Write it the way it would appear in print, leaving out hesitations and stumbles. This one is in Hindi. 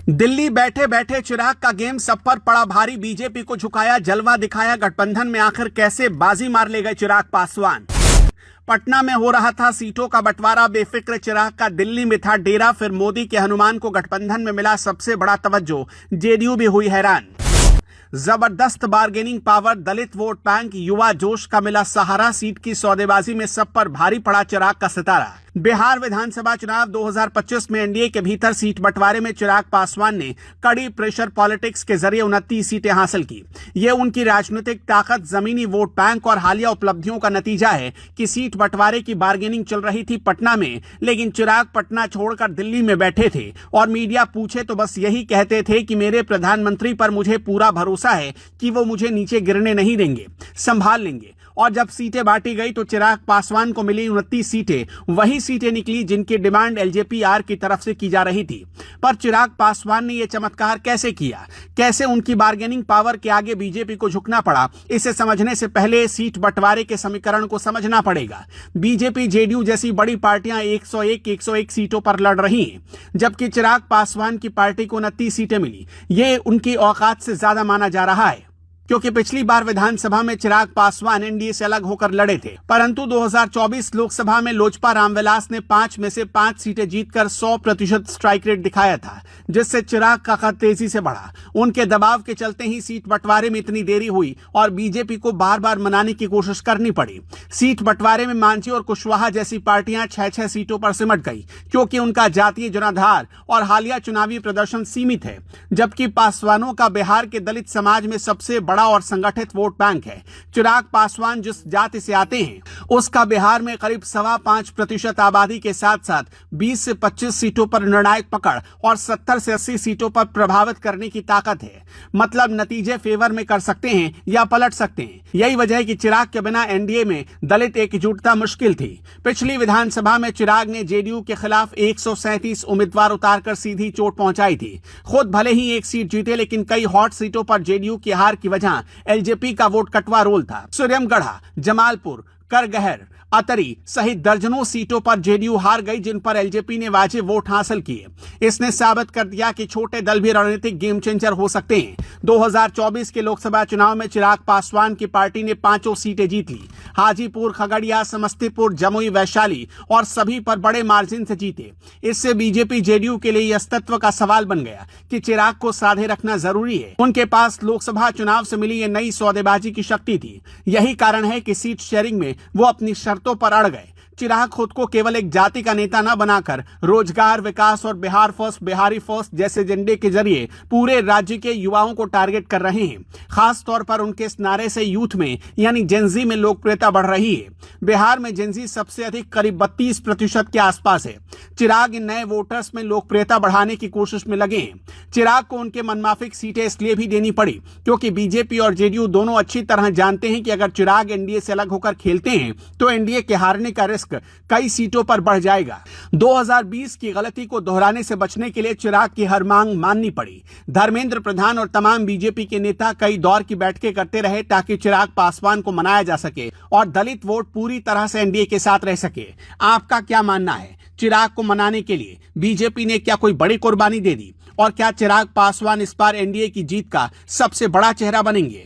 दिल्ली बैठे बैठे चिराग का गेम सब पर पड़ा भारी। बीजेपी को झुकाया, जलवा दिखाया। गठबंधन में आखिर कैसे बाजी मार ले गए चिराग पासवान। पटना में हो रहा था सीटों का बंटवारा। बेफिक्र चिराग का दिल्ली में था डेरा। फिर मोदी के हनुमान को गठबंधन में मिला सबसे बड़ा तवज्जो। जेडीयू भी हुई हैरान। जबरदस्त बार्गेनिंग पावर, दलित वोट बैंक, युवा जोश का मिला सहारा। सीट की सौदेबाजी में सब पर भारी पड़ा चिराग का सितारा। बिहार विधानसभा चुनाव 2025 में एनडीए के भीतर सीट बंटवारे में चिराग पासवान ने कड़ी प्रेशर पॉलिटिक्स के जरिए 29 सीटें हासिल की। ये उनकी राजनीतिक ताकत, जमीनी वोट बैंक और हालिया उपलब्धियों का नतीजा है कि सीट बंटवारे की बार्गेनिंग चल रही थी पटना में, लेकिन चिराग पटना छोड़कर दिल्ली में बैठे थे और मीडिया पूछे तो बस यही कहते थे कि मेरे प्रधानमंत्री पर मुझे पूरा भरोसा है कि वो मुझे नीचे गिरने नहीं देंगे, संभाल लेंगे। और जब सीटें बांटी गई तो चिराग पासवान को मिली 29 सीटें वही सीटें निकली जिनकी डिमांड एलजेपीआर की तरफ से की जा रही थी। पर चिराग पासवान ने यह चमत्कार कैसे किया, कैसे उनकी बार्गेनिंग पावर के आगे बीजेपी को झुकना पड़ा, इसे समझने से पहले सीट बंटवारे के समीकरण को समझना पड़ेगा। बीजेपी जेडीयू जैसी बड़ी पार्टियां 101 सीटों पर लड़ रही हैं, जबकि चिराग पासवान की पार्टी को 29 सीटें मिली। ये उनकी औकात से ज्यादा माना जा रहा है, क्योंकि पिछली बार विधानसभा में चिराग पासवान एनडीए से अलग होकर लड़े थे, परंतु 2024 लोकसभा में लोजपा रामविलास ने 5 में से 5 सीटें जीतकर 100% स्ट्राइक रेट दिखाया था, जिससे चिराग का खत तेजी से बढ़ा। उनके दबाव के चलते ही सीट बंटवारे में इतनी देरी हुई और बीजेपी को बार बार मनाने की कोशिश करनी पड़ी। सीट बंटवारे में मांझी और कुशवाहा जैसी पार्टियां 6 सीटों पर सिमट गई, क्योंकि उनका जातीय जनाधार और हालिया चुनावी प्रदर्शन सीमित है, जबकि पासवानों का बिहार के दलित समाज में सबसे बड़ा और संगठित वोट बैंक है। चिराग पासवान जिस जाति से आते हैं उसका बिहार में करीब 5.25% आबादी के साथ साथ 20 से 25 सीटों पर निर्णायक पकड़ और 70 से 80 सीटों पर प्रभावित करने की ताकत है। मतलब नतीजे फेवर में कर सकते हैं या पलट सकते हैं। यही वजह है कि चिराग के बिना एनडीए में दलित एकजुटता मुश्किल थी। पिछली विधानसभा में चिराग ने जेडीयू के खिलाफ 137 उम्मीदवार उतारकर सीधी चोट पहुंचाई थी। खुद भले ही एक सीट जीते, लेकिन कई हॉट सीटों पर जेडीयू की हार की वजह एलजेपी का वोट कटवा रोल था। सूर्यमगढ़ा, जमालपुर, करगहर, अतरी सहित दर्जनों सीटों पर जेडीयू हार गई, जिन पर एलजेपी ने वाजिब वोट हासिल किए। इसने साबित कर दिया कि छोटे दल भी रणनीतिक गेम चेंजर हो सकते हैं। 2024 के लोकसभा चुनाव में चिराग पासवान की पार्टी ने 5 सीटें जीत ली। हाजीपुर, खगड़िया, समस्तीपुर, जमुई, वैशाली और सभी पर बड़े मार्जिन से जीते। इससे बीजेपी जेडीयू के लिए अस्तित्व का सवाल बन गया कि चिराग को साधे रखना जरूरी है। उनके पास लोकसभा चुनाव से मिली ये नई सौदेबाजी की शक्ति थी। यही कारण है कि सीट शेयरिंग में वो अपनी शर्तों पर अड़ गए। चिराग खुद को केवल एक जाति का नेता न बनाकर रोजगार, विकास और बिहार फर्स्ट, बिहारी फर्स्ट जैसे एजेंडे के जरिए पूरे राज्य के युवाओं को टारगेट कर रहे हैं। खास तौर पर उनके इस नारे से यूथ में यानी जेनजी में लोकप्रियता बढ़ रही है। बिहार में जेनजी सबसे अधिक करीब 32% के आसपास है। चिराग इन नए वोटर्स में लोकप्रियता बढ़ाने की कोशिश में लगे हैं। चिराग को उनके मनमाफिक सीटें इसलिए भी देनी पड़ी क्योंकि बीजेपी और जेडीयू दोनों अच्छी तरह जानते हैं कि अगर चिराग एनडीए से अलग होकर खेलते हैं तो एनडीए के हारने का रिस्क कई सीटों पर बढ़ जाएगा। 2020 की गलती को दोहराने से बचने के लिए चिराग की हर मांग माननी पड़ी। धर्मेंद्र प्रधान और तमाम बीजेपी के नेता कई दौर की बैठकें करते रहे ताकि चिराग पासवान को मनाया जा सके और दलित वोट पूरी तरह से एनडीए के साथ रह सके। आपका क्या मानना है? चिराग को मनाने के लिए बीजेपी ने क्या कोई बड़ी कुर्बानी दे दी और क्या चिराग पासवान इस बार एनडीए की जीत का सबसे बड़ा चेहरा बनेंगे?